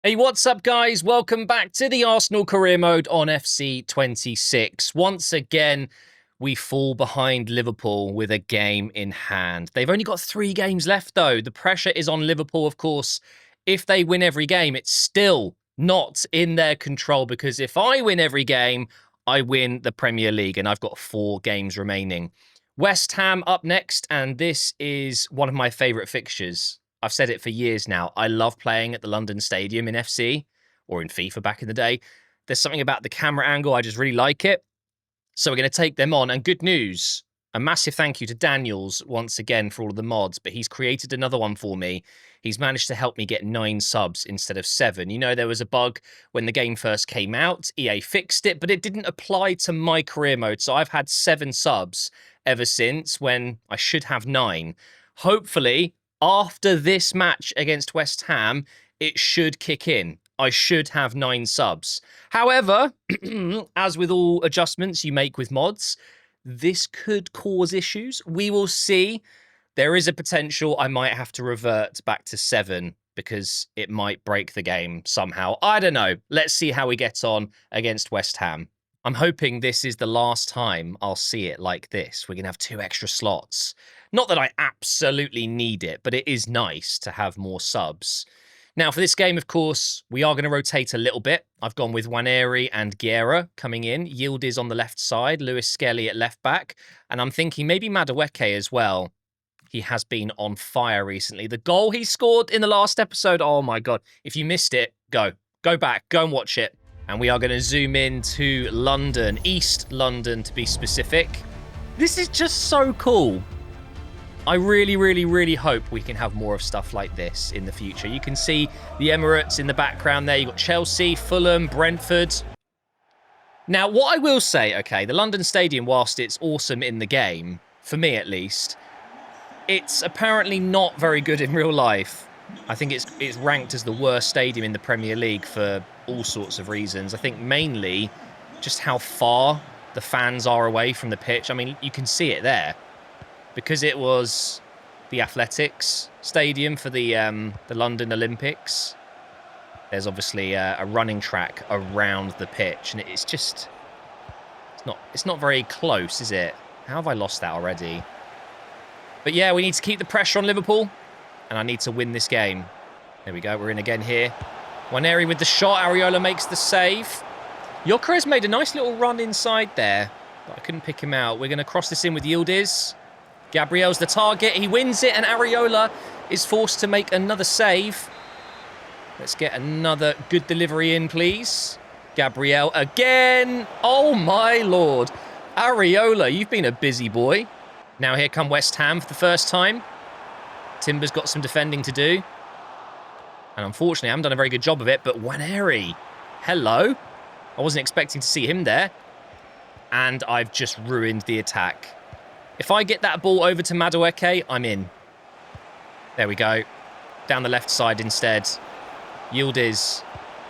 Hey, what's up, guys? Welcome back to the Arsenal career mode on FC26. Once again, we fall behind Liverpool with a game in hand. They've only got 3 games left, though. The pressure is on Liverpool, of course. If they win every game, it's still not in their control, because if I win every game, I win the Premier League, and I've got 4 games remaining. West Ham up next, and this is one of my favourite fixtures. I've said it for years now. I love playing at the London Stadium in FC, or in FIFA back in the day. There's something about the camera angle. I just really like it. So we're going to take them on. And good news, a massive thank you to Danielz once again for all of the mods, but he's created another one for me. He's managed to help me get 9 subs instead of 7. You know, there was a bug when the game first came out. EA fixed it, but it didn't apply to my career mode. So I've had 7 subs ever since, when I should have 9. Hopefully, after this match against West Ham, it should kick in. I should have 9 subs. However, as with all adjustments you make with mods, this could cause issues. We will see. There is a potential I might have to revert back to 7 because it might break the game somehow. I don't know. Let's see how we get on against West Ham. I'm hoping this is the last time I'll see it like this. We're going to have 2 extra slots. Not that I absolutely need it, but it is nice to have more subs. Now, for this game, of course, we are going to rotate a little bit. I've gone with Nwaneri and Guerra coming in. Yildiz on the left side, Lewis Skelly at left back. And I'm thinking maybe Madueke as well. He has been on fire recently. The goal he scored in the last episode, oh my God. If you missed it, go back, go and watch it. And we are going to zoom in to London, East London to be specific. This is just so cool. I really, really, really hope we can have more of stuff like this in the future. You can see the Emirates in the background there. You've got Chelsea, Fulham, Brentford. Now, what I will say, okay, the London Stadium, whilst it's awesome in the game, for me at least, it's apparently not very good in real life. I think it's ranked as the worst stadium in the Premier League for all sorts of reasons. I think mainly just how far the fans are away from the pitch. I mean, you can see it there. Because it was the Athletics Stadium for the London Olympics, there's obviously a running track around the pitch, and it's just it's not very close, is it? How have I lost that already? But yeah, we need to keep the pressure on Liverpool, and I need to win this game. There we go, we're in again here. Nwaneri with the shot, Areola makes the save. Gyökeres made a nice little run inside there, but I couldn't pick him out. We're going to cross this in with Yildiz. Gabriel's the target, he wins it, and Areola is forced to make another save. Let's get another good delivery in, please. Gabriel again. Oh my Lord. Areola, you've been a busy boy. Now here come West Ham for the first time. Timber's got some defending to do. And unfortunately, I haven't done a very good job of it, but Nwaneri, hello. I wasn't expecting to see him there. And I've just ruined the attack. If I get that ball over to Madueke, I'm in. There we go. Down the left side instead. Yildiz.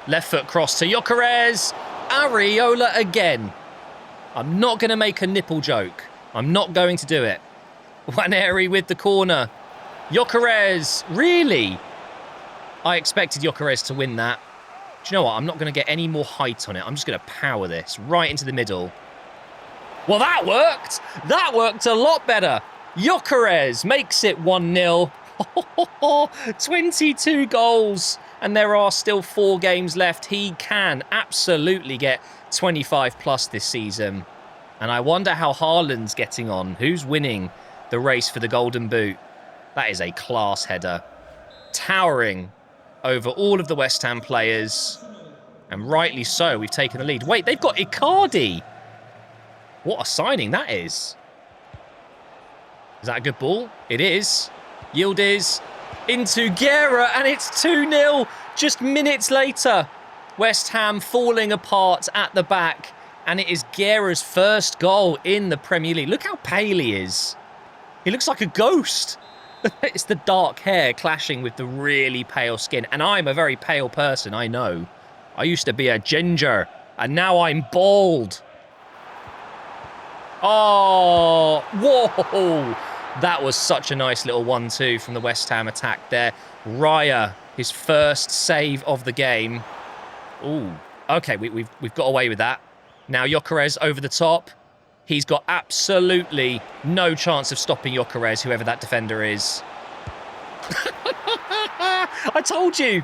Left foot cross to Gyökeres. Areola again. I'm not going to make a nipple joke. I'm not going to do it. Nwaneri with the corner. Gyökeres. Really? I expected Gyökeres to win that. Do you know what? I'm not going to get any more height on it. I'm just going to power this right into the middle. Well, that worked. That worked a lot better. Gyökeres makes it 1-0. 22 goals. And there are still 4 games left. He can absolutely get 25 plus this season. And I wonder how Haaland's getting on. Who's winning the race for the Golden Boot? That is a class header. Towering over all of the West Ham players. And rightly so, we've taken the lead. Wait, they've got Icardi. What a signing that is. Is that a good ball? It is. Yildiz into Guerra, and it's 2-0 just minutes later. West Ham falling apart at the back, and it is Guerra's first goal in the Premier League. Look how pale he is. He looks like a ghost. It's the dark hair clashing with the really pale skin, and I'm a very pale person, I know. I used to be a ginger, and now I'm bald. Oh, whoa. That was such a nice little 1-2 from the West Ham attack there. Raya, his first save of the game. Ooh, okay, we've got away with that. Now Gyökeres over the top. He's got absolutely no chance of stopping Gyökeres, whoever that defender is. I told you.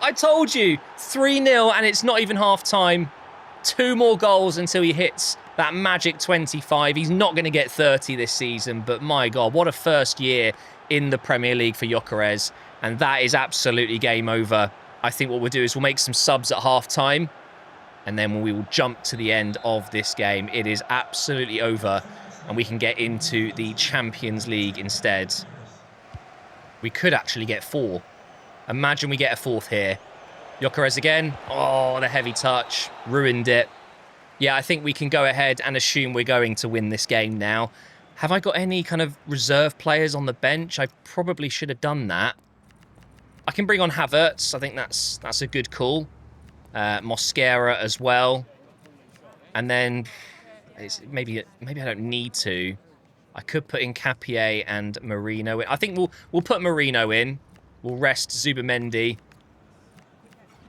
I told you. 3-0 and it's not even half time. 2 more goals until he hits that magic 25. He's not going to get 30 this season, but my God, what a first year in the Premier League for Gyökeres. And that is absolutely game over. I think what we'll do is we'll make some subs at half time. And then we will jump to the end of this game. It is absolutely over. And we can get into the Champions League instead. We could actually get 4. Imagine we get a 4th here. Gyökeres again. Oh, the heavy touch. Ruined it. Yeah, I think we can go ahead and assume we're going to win this game now. Have I got any kind of reserve players on the bench? I probably should have done that. I can bring on Havertz. I think that's a good call. Mosquera as well. And then maybe I don't need to. I could put in Capier and Marino. I think we'll put Marino in. We'll rest Zubamendi.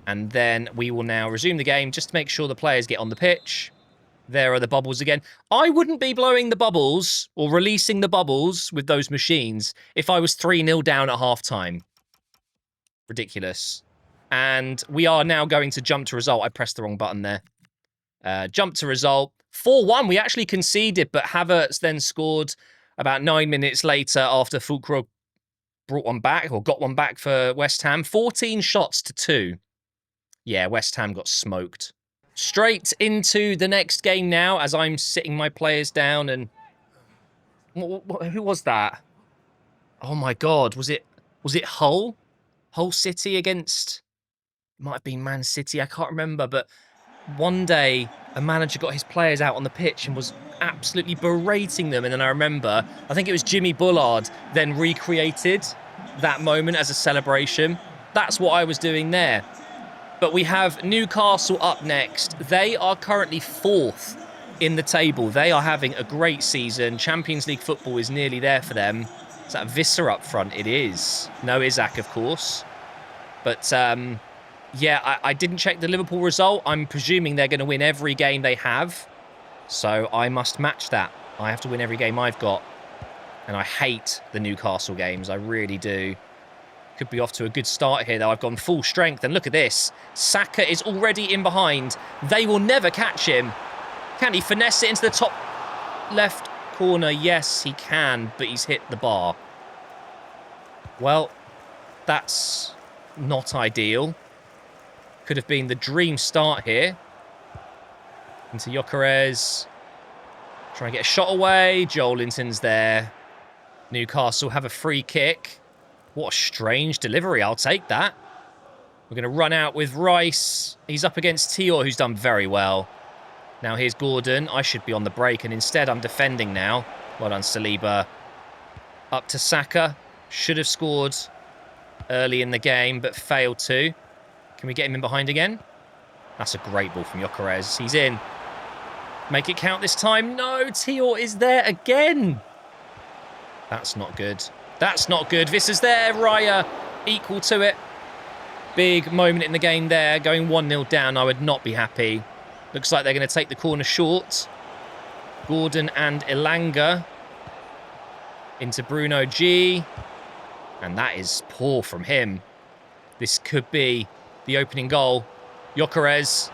And then we will now resume the game just to make sure the players get on the pitch. There are the bubbles again. I wouldn't be blowing the bubbles or releasing the bubbles with those machines if I was 3-0 down at half-time. Ridiculous. And we are now going to jump to result. I pressed the wrong button there. Jump to result. 4-1. We actually conceded, but Havertz then scored about 9 minutes later after Fulcro brought one back or got one back for West Ham. 14 shots to 2. Yeah, West Ham got smoked. Straight into the next game now as I'm sitting my players down and... who was that? Oh my God, was it Hull? Hull City against... It might have been Man City, I can't remember, but one day a manager got his players out on the pitch and was absolutely berating them, and then I remember, I think it was Jimmy Bullard then recreated that moment as a celebration. That's what I was doing there. But we have Newcastle up next. They are currently 4th in the table. They are having a great season. Champions League football is nearly there for them. Is that Visser up front? It is. No Isaac, of course. But, yeah, I didn't check the Liverpool result. I'm presuming they're going to win every game they have. So I must match that. I have to win every game I've got. And I hate the Newcastle games. I really do. Could be off to a good start here, though. I've gone full strength. And look at this. Saka is already in behind. They will never catch him. Can he finesse it into the top left corner? Yes, he can, but he's hit the bar. Well, that's not ideal. Could have been the dream start here. Into Gyökeres. Try and get a shot away. Joelinton's there. Newcastle have a free kick. What a strange delivery. I'll take that. We're going to run out with Rice. He's up against Tior, who's done very well. Now here's Gordon. I should be on the break, and instead I'm defending now. Well done, Saliba. Up to Saka. Should have scored early in the game, but failed to. Can we get him in behind again? That's a great ball from Gyökeres. He's in. Make it count this time. No, Tior is there again. That's not good. That's not good. Visser's there. Raya equal to it. Big moment in the game there. Going 1-0 down, I would not be happy. Looks like they're going to take the corner short. Gordon and Elanga. Into Bruno G. And that is poor from him. This could be the opening goal. Gyökeres.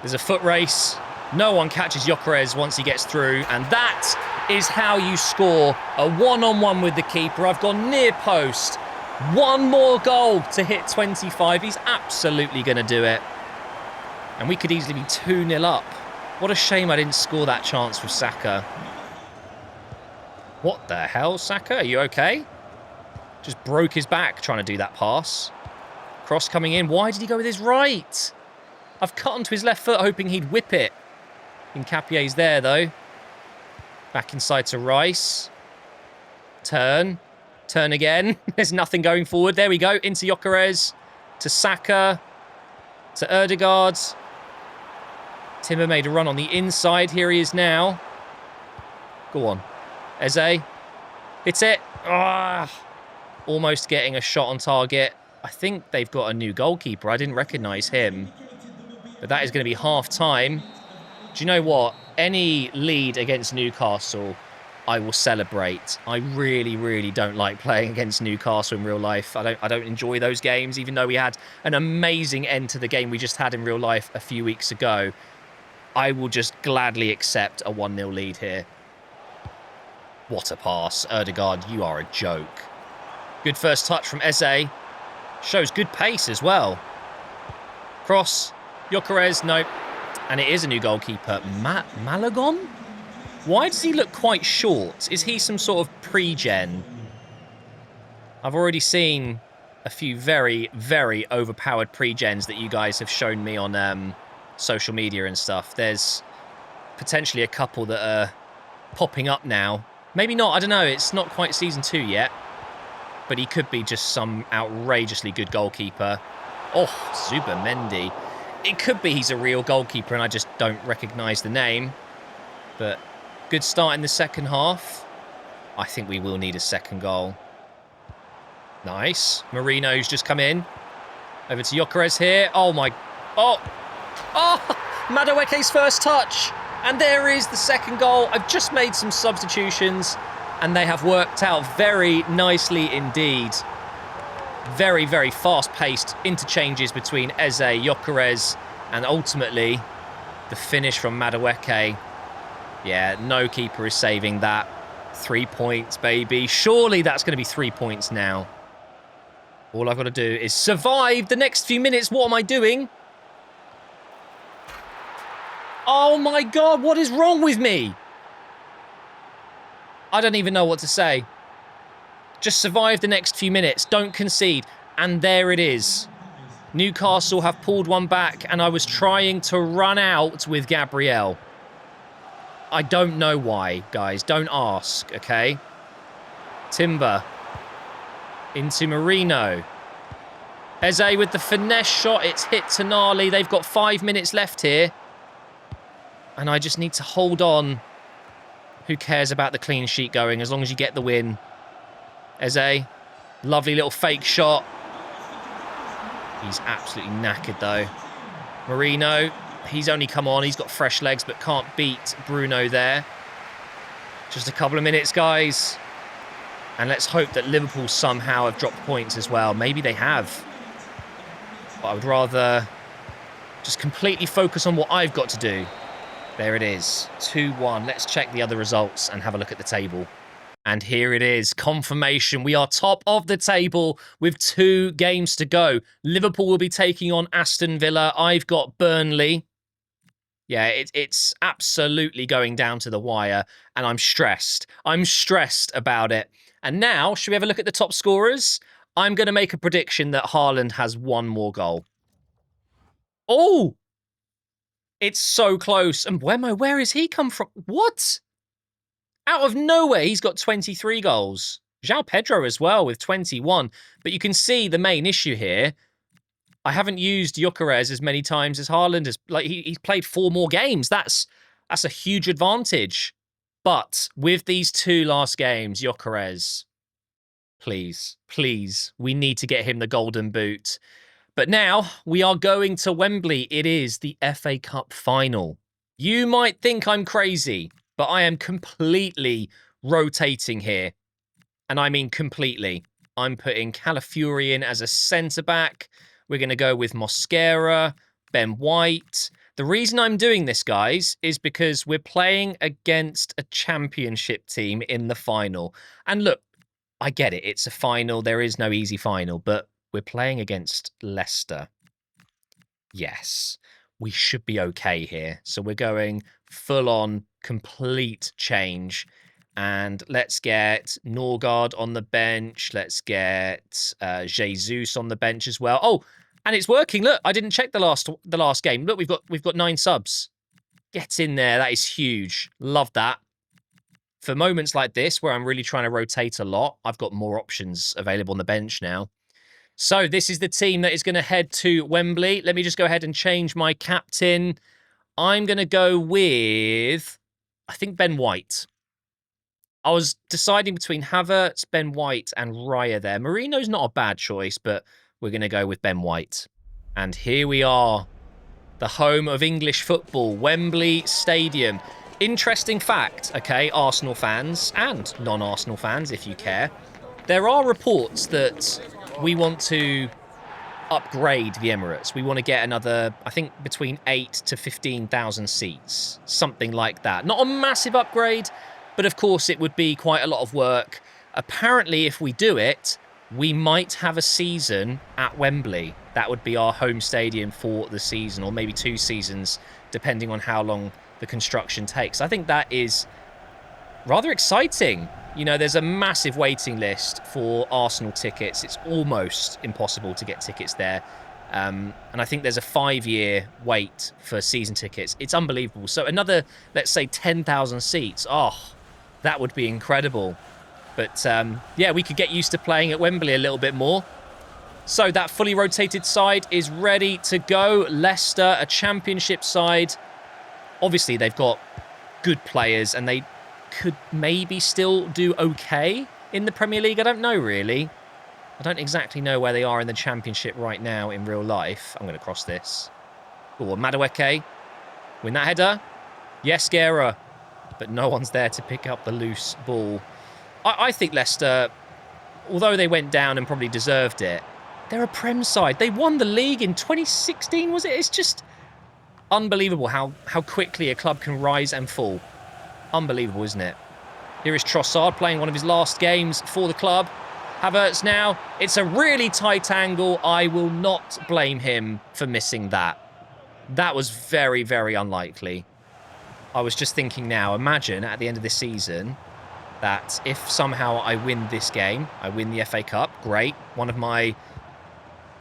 There's a foot race. No one catches Gyökeres once he gets through. And that is how you score a one-on-one with the keeper. I've gone near post. One more goal to hit 25. He's absolutely going to do it. And we could easily be 2-0 up. What a shame I didn't score that chance with Saka. What the hell, Saka? Are you okay? Just broke his back trying to do that pass. Cross coming in. Why did he go with his right? I've cut onto his left foot hoping he'd whip it. Capier's there, though. Back inside to Rice. Turn. Turn again. There's nothing going forward. There we go. Into Gyökeres. To Saka. To Ødegaard. Timber made a run on the inside. Here he is now. Go on. Eze. Hits it. Ah, almost getting a shot on target. I think they've got a new goalkeeper. I didn't recognise him. But that is going to be half-time. Do you know what? Any lead against Newcastle, I will celebrate. I really, really don't like playing against Newcastle in real life. I don't enjoy those games, even though we had an amazing end to the game we just had in real life a few weeks ago. I will just gladly accept a 1-0 lead here. What a pass. Erdegaard, you are a joke. Good first touch from Eze. Shows good pace as well. Cross. Gyökeres, nope. And it is a new goalkeeper. Malagon? Why does he look quite short? Is he some sort of pre-gen? I've already seen a few very, very overpowered pre-gens that you guys have shown me on social media and stuff. There's potentially a couple that are popping up now. Maybe not, I don't know. It's not quite Season 2 yet. But he could be just some outrageously good goalkeeper. Oh, Zubimendi. It could be he's a real goalkeeper and I just don't recognise the name. But good start in the second half. I think we will need a second goal. Nice. Marino's just come in. Over to Gyökeres here. Oh, my... Oh! Oh! Madueke's first touch. And there is the second goal. I've just made some substitutions. And they have worked out very nicely indeed. Very, very fast-paced interchanges between Eze, Gyökeres, and ultimately the finish from Madueke. Yeah, no keeper is saving that. 3 points, baby. Surely that's going to be 3 points now. All I've got to do is survive the next few minutes. What am I doing? Oh my God, what is wrong with me? I don't even know what to say. Just survive the next few minutes. Don't concede. And there it is. Newcastle have pulled one back, and I was trying to run out with Gabriel. I don't know why, guys. Don't ask, okay? Timber. Into Marino. Eze with the finesse shot. It's hit Tonali. They've got 5 minutes left here. And I just need to hold on. Who cares about the clean sheet going as long as you get the win? Eze, lovely little fake shot. He's absolutely knackered though. Marino, he's only come on. He's got fresh legs but can't beat Bruno there. Just a couple of minutes, guys. And let's hope that Liverpool somehow have dropped points as well. Maybe they have. But I would rather just completely focus on what I've got to do. There it is, 2-1. Let's check the other results and have a look at the table. And here it is, confirmation. We are top of the table with 2 games to go. Liverpool will be taking on Aston Villa. I've got Burnley. Yeah, it's absolutely going down to the wire, and I'm stressed. I'm stressed about it. And now, should we have a look at the top scorers? I'm going to make a prediction that Haaland has 1 more goal. Oh! It's so close. And where has he come from? What? Out of nowhere, he's got 23 goals. João Pedro as well with 21. But you can see the main issue here. I haven't used Gyökeres as many times as Haaland has. Like, he's played 4 more games. That's a huge advantage. But with these 2 last games, Gyökeres, please, please, we need to get him the golden boot. But now we are going to Wembley. It is the FA Cup final. You might think I'm crazy, but I am completely rotating here. And I mean completely. I'm putting Calafiori in as a centre-back. We're going to go with Mosquera, Ben White. The reason I'm doing this, guys, is because we're playing against a championship team in the final. And look, I get it. It's a final. There is no easy final, but we're playing against Leicester. Yes, we should be okay here. So we're going full-on, complete change. And let's get Norgard on the bench. Let's get Jesus on the bench as well. Oh, and it's working. Look, I didn't check the last game. Look, we've got 9 subs. Get in there. That is huge. Love that. For moments like this, where I'm really trying to rotate a lot, I've got more options available on the bench now. So this is the team that is going to head to Wembley. Let me just go ahead and change my captain. I'm going to go with, I think, Ben White. I was deciding between Havertz, Ben White, and Raya there. Marino's not a bad choice, but we're going to go with Ben White. And here we are, the home of English football, Wembley Stadium. Interesting fact, okay, Arsenal fans and non-Arsenal fans, if you care. There are reports that we want to upgrade the Emirates. We want to get another, I think, between 8 to 15,000 seats, something like that. Not a massive upgrade, but of course it would be quite a lot of work. Apparently, if we do it, we might have a season at Wembley. That would be our home stadium for the season, or maybe 2 seasons, depending on how long the construction takes. I think that is rather exciting. You know, there's a massive waiting list for Arsenal tickets. It's almost impossible to get tickets there. And I think there's a 5-year wait for season tickets. It's unbelievable. So another, let's say, 10,000 seats. Oh, that would be incredible. But yeah, we could get used to playing at Wembley a little bit more. So that fully rotated side is ready to go. Leicester, a championship side. Obviously, they've got good players and they could maybe still do okay in the Premier League. I don't know, really. I don't exactly know where they are in the championship right now in real life. I'm going to cross this. Oh, Madueke. Win that header. Yes, Guerra. But no one's there to pick up the loose ball. I think Leicester, although they went down and probably deserved it, they're a Prem side. They won the league in 2016, was it? It's just unbelievable how quickly a club can rise and fall. Unbelievable, isn't it? Here is Trossard playing one of his last games for the club. Havertz now. It's a really tight angle. I will not blame him for missing that. That was very, very unlikely. I was just thinking now, imagine at the end of this season that if somehow I win this game, I win the FA Cup, great. One of my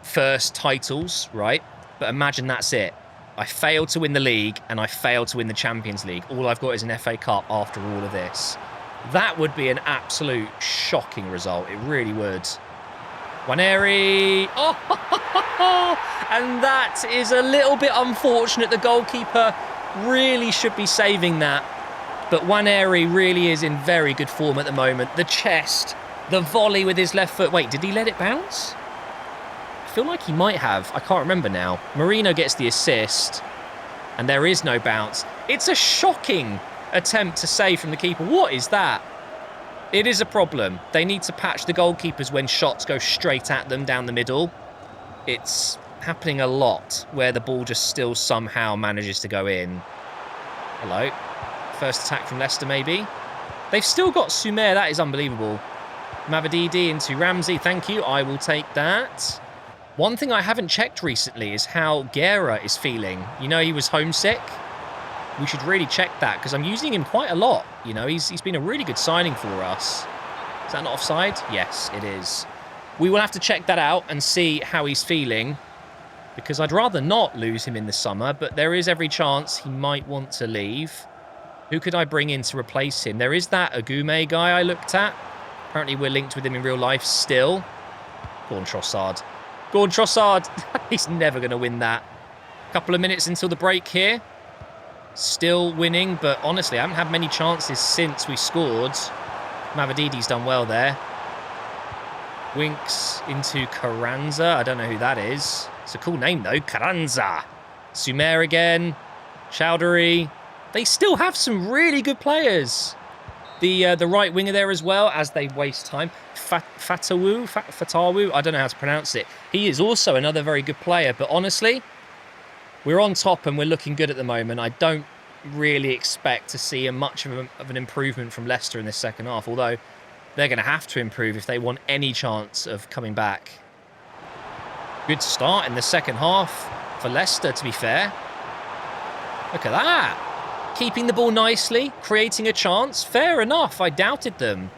first titles, right? But imagine that's it. I failed to win the league and I failed to win the Champions League. All I've got is an FA Cup after all of this. That would be an absolute shocking result. It really would. Waneri. Oh, and that is a little bit unfortunate. The goalkeeper really should be saving that. But Waneri really is in very good form at the moment. The chest, the volley with his left foot. Wait, did he let it bounce? I feel like he might have. I can't remember now. Marino gets the assist, and there is no bounce. It's a shocking attempt to save from the keeper. What is that? It is a problem. They need to patch the goalkeepers when shots go straight at them down the middle. It's happening a lot where the ball just still somehow manages to go in. Hello. First attack from Leicester, maybe. They've still got Sumer. That is unbelievable. Mavididi into Ramsey. Thank you. I will take that. One thing I haven't checked recently is how Guerra is feeling. You know, he was homesick. We should really check that because I'm using him quite a lot. You know, he's been a really good signing for us. Is that not offside? Yes, it is. We will have to check that out and see how he's feeling because I'd rather not lose him in the summer, but there is every chance he might want to leave. Who could I bring in to replace him? There is that Agume guy I looked at. Apparently we're linked with him in real life still. Go on, Trossard. Go on, Trossard. He's never going to win that. Couple of minutes until the break here. Still winning, but honestly, I haven't had many chances since we scored. Mavididi's done well there. Winks into Carranza. I don't know who that is. It's a cool name, though. Carranza. Sumer again. Chowdhury. They still have some really good players. The right winger there as well, as they waste time. Fatawu, I don't know how to pronounce it. He is also another very good player, but honestly, we're on top and we're looking good at the moment. I don't really expect to see much of an improvement from Leicester in this second half, although they're going to have to improve if they want any chance of coming back. Good start in the second half for Leicester, to be fair. Look at that. Keeping the ball nicely, creating a chance. Fair enough, I doubted them.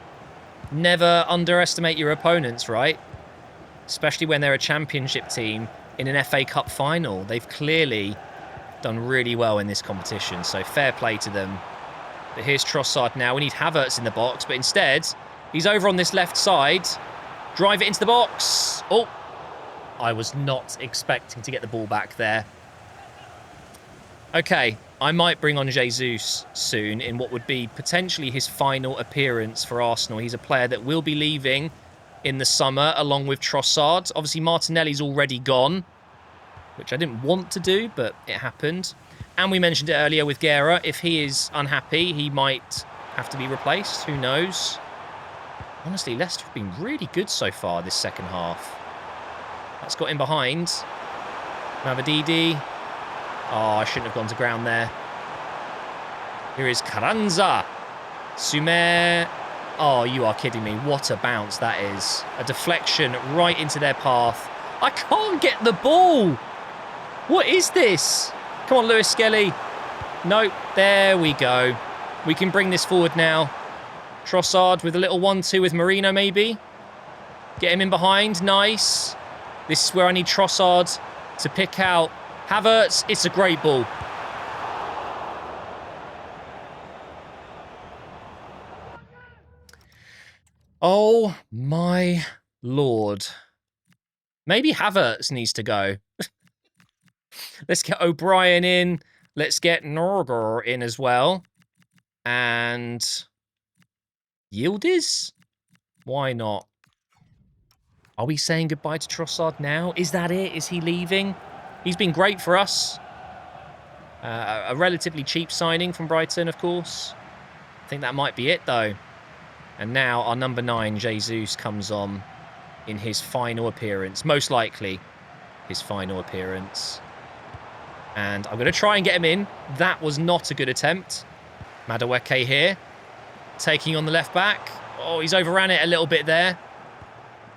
Never underestimate your opponents, right? Especially when they're a championship team in an FA Cup final. They've clearly done really well in this competition, so fair play to them. But here's Trossard now. We need Havertz in the box, but instead, he's over on this left side. Drive it into the box. Oh, I was not expecting to get the ball back there. Okay, I might bring on Jesus soon in what would be potentially his final appearance for Arsenal. He's a player that will be leaving in the summer along with Trossard. Obviously, Martinelli's already gone, which I didn't want to do, but it happened. And we mentioned it earlier with Guerra. If he is unhappy, he might have to be replaced. Who knows? Honestly, Leicester have been really good so far this second half. That's got in behind. Mavadidi. Oh, I shouldn't have gone to ground there. Here is Carranza. Sumer. Oh, you are kidding me. What a bounce that is. A deflection right into their path. I can't get the ball. What is this? Come on, Lewis Skelly. Nope. There we go. We can bring this forward now. Trossard with a little 1-2 with Marino, maybe. Get him in behind. Nice. This is where I need Trossard to pick out Havertz. It's a great ball. Oh, my Lord. Maybe Havertz needs to go. Let's get O'Brien in. Let's get Norgor in as well. And Yildiz? Why not? Are we saying goodbye to Trossard now? Is that it? Is he leaving? He's been great for us. A relatively cheap signing from Brighton, of course. I think that might be it, though. And now our number 9, Jesus, comes on in his final appearance. Most likely his final appearance. And I'm going to try and get him in. That was not a good attempt. Madueke here. Taking on the left back. Oh, he's overran it a little bit there.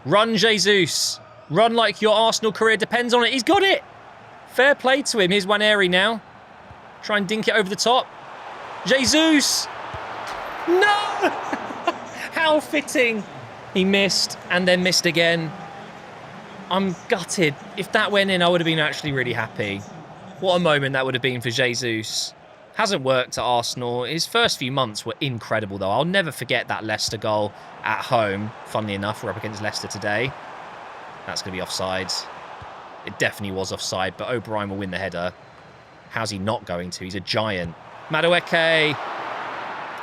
Run, Jesus. Run like your Arsenal career depends on it. He's got it. Fair play to him. Here's Waneri now. Try and dink it over the top. Jesus. No. How fitting. He missed and then missed again. I'm gutted. If that went in, I would have been actually really happy. What a moment that would have been for Jesus. Hasn't worked at Arsenal. His first few months were incredible, though. I'll never forget that Leicester goal at home. Funnily enough, we're up against Leicester today. That's going to be offside. It definitely was offside, but O'Brien will win the header. How's he not going to? He's a giant. Madueke.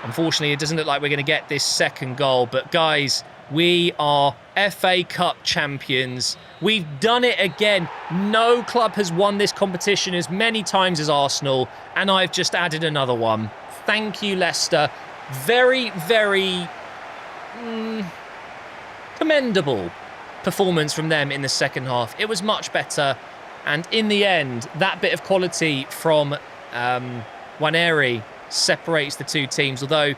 Unfortunately, it doesn't look like we're going to get this second goal. But, guys, we are FA Cup champions. We've done it again. No club has won this competition as many times as Arsenal. And I've just added another one. Thank you, Leicester. Very, very commendable performance from them in the second half. It was much better. And in the end, that bit of quality from Waneri separates the two teams. Although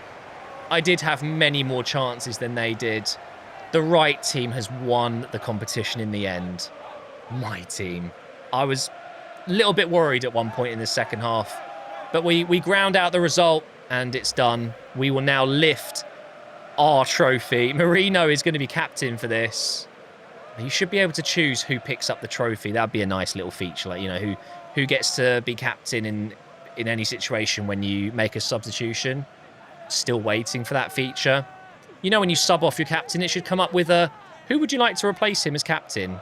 I did have many more chances than they did. The right team has won the competition in the end. My team. I was a little bit worried at one point in the second half. But we ground out the result and it's done. We will now lift our trophy. Marino is going to be captain for this. You should be able to choose who picks up the trophy. That would be a nice little feature. Like, you know, who gets to be captain in any situation when you make a substitution. Still waiting for that feature. You know, when you sub off your captain, it should come up with who would you like to replace him as captain?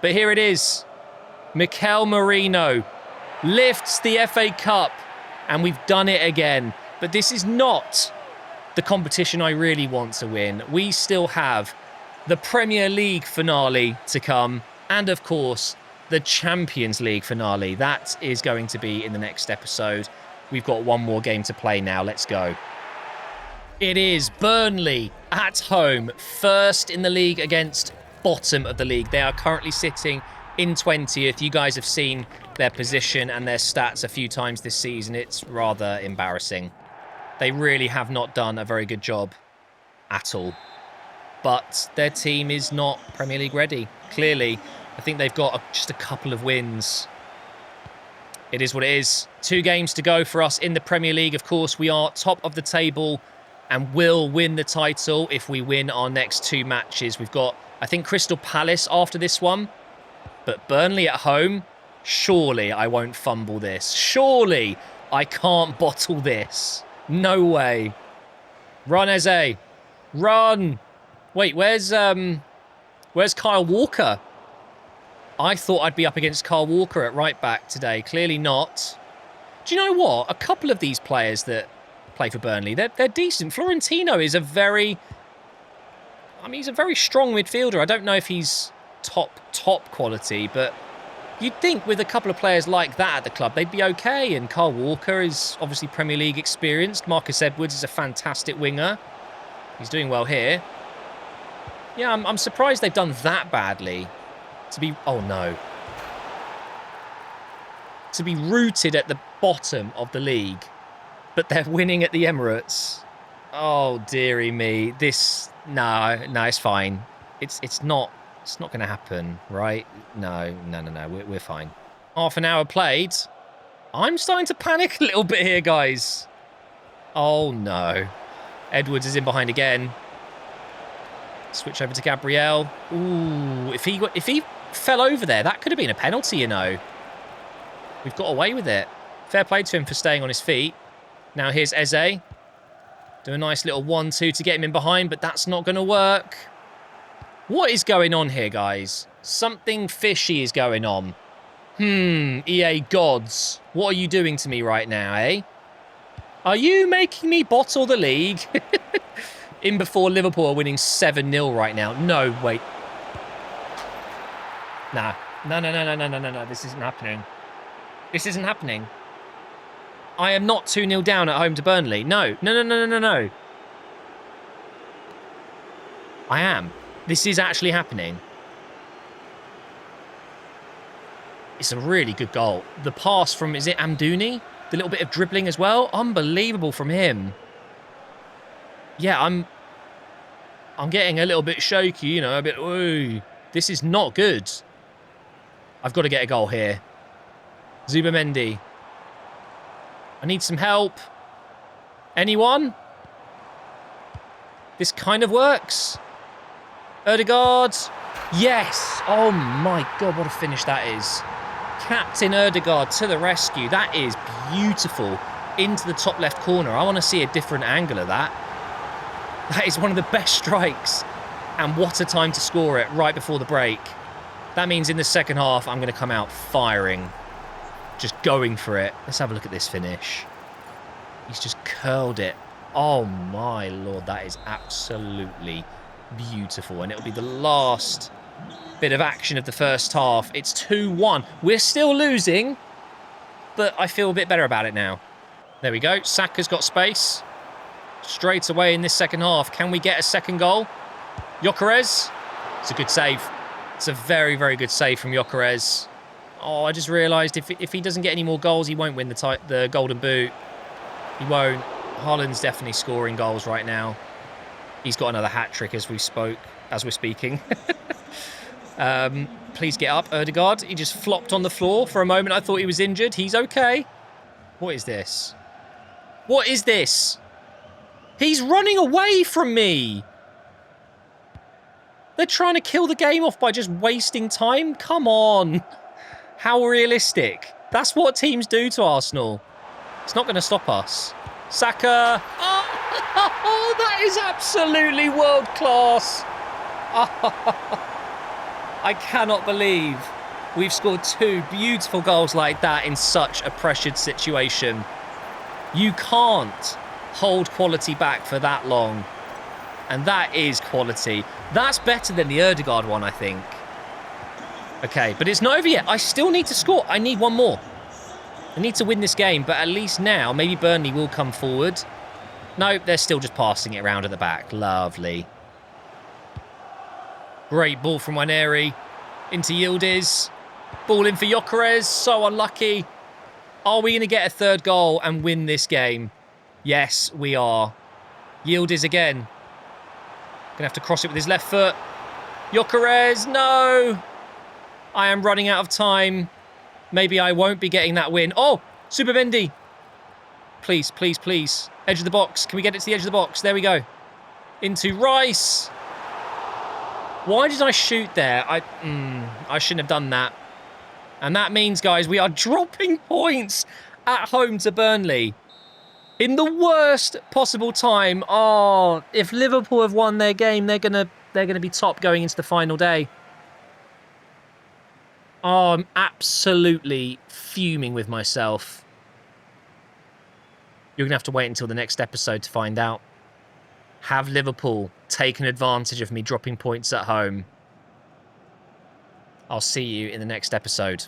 But here it is. Mikel Merino lifts the FA Cup and we've done it again. But this is not the competition I really want to win. We still have the Premier League finale to come and, of course, the Champions League finale. That is going to be in the next episode. We've got one more game to play now. Let's go. It is Burnley at home, first in the league against bottom of the league. They are currently sitting in 20th. You guys have seen their position and their stats a few times this season. It's rather embarrassing. They really have not done a very good job at all. But their team is not Premier League ready. Clearly, I think they've got just a couple of wins. It is what it is. 2 games to go for us in the Premier League. Of course, we are top of the table and will win the title if we win our next 2 matches. We've got, I think, Crystal Palace after this one. But Burnley at home, surely I won't fumble this. Surely I can't bottle this. No way. Run, Eze. Run. Wait, where's Kyle Walker? I thought I'd be up against Kyle Walker at right back today. Clearly not. Do you know what? A couple of these players that play for Burnley, they're decent. Florentino is a very... I mean, he's a very strong midfielder. I don't know if he's top quality, but you'd think with a couple of players like that at the club, they'd be okay. And Kyle Walker is obviously Premier League experienced. Marcus Edwards is a fantastic winger. He's doing well here. Yeah, I'm surprised they've done that badly. To be... Oh, no. To be rooted at the bottom of the league, but they're winning at the Emirates. Oh, dearie me. This... No, it's fine. It's not going to happen, right? No. We're fine. Half an hour played. I'm starting to panic a little bit here, guys. Oh, no. Edwards is in behind again. Switch over to Gabriel. Ooh, if he fell over there, that could have been a penalty, you know. We've got away with it. Fair play to him for staying on his feet. Now here's Eze. Do a nice little 1-2 to get him in behind, but that's not going to work. What is going on here, guys? Something fishy is going on. EA gods. What are you doing to me right now, eh? Are you making me bottle the league? In before Liverpool are winning 7-0 right now. No, wait. Nah. No. This isn't happening. This isn't happening. I am not 2-0 down at home to Burnley. No. I am. This is actually happening. It's a really good goal. The pass from, is it Amdouni? The little bit of dribbling as well. Unbelievable from him. Yeah, I'm getting a little bit shaky, you know, a bit, ooh. This is not good. I've got to get a goal here. Zubamendi. I need some help. Anyone? This kind of works. Ødegaard. Yes. Oh my God, what a finish that is. Captain Ødegaard to the rescue. That is beautiful. Into the top left corner. I want to see a different angle of that. That is one of the best strikes. And what a time to score it right before the break. That means in the second half, I'm going to come out firing. Just going for it. Let's have a look at this finish. He's just curled it. Oh my Lord, that is absolutely beautiful. And it'll be the last bit of action of the first half. It's 2-1. We're still losing, but I feel a bit better about it now. There we go. Saka's got space. Straight away in this second half. Can we get a second goal? Gyökeres. It's a good save. It's a very, very good save from Gyökeres. Oh, I just realised if he doesn't get any more goals, he won't win the Golden Boot. He won't. Haaland's definitely scoring goals right now. He's got another hat-trick as we're speaking. Please get up, Ødegaard. He just flopped on the floor. For a moment, I thought he was injured. He's okay. What is this? What is this? He's running away from me. They're trying to kill the game off by just wasting time? Come on. How realistic. That's what teams do to Arsenal. It's not going to stop us. Saka. Oh, that is absolutely world class. I cannot believe we've scored two beautiful goals like that in such a pressured situation. You can't hold quality back for that long. And that is quality. That's better than the Ødegaard one, I think. Okay, but it's not over yet. I still need to score. I need one more. I need to win this game, but at least now, maybe Burnley will come forward. No, they're still just passing it around at the back. Lovely. Great ball from Waneri into Yildiz. Ball in for Gyökeres. So unlucky. Are we going to get a third goal and win this game? Yes, we are. Yildiz again. Going to have to cross it with his left foot. Gyökeres, no. I am running out of time. Maybe I won't be getting that win. Oh, Zubamendi. Please, please, please. Edge of the box. Can we get it to the edge of the box? There we go. Into Rice. Why did I shoot there? I shouldn't have done that. And that means, guys, we are dropping points at home to Burnley. In the worst possible time. Oh, if Liverpool have won their game, they're gonna be top going into the final day. Oh, I'm absolutely fuming with myself. You're going to have to wait until the next episode to find out. Have Liverpool taken advantage of me dropping points at home? I'll see you in the next episode.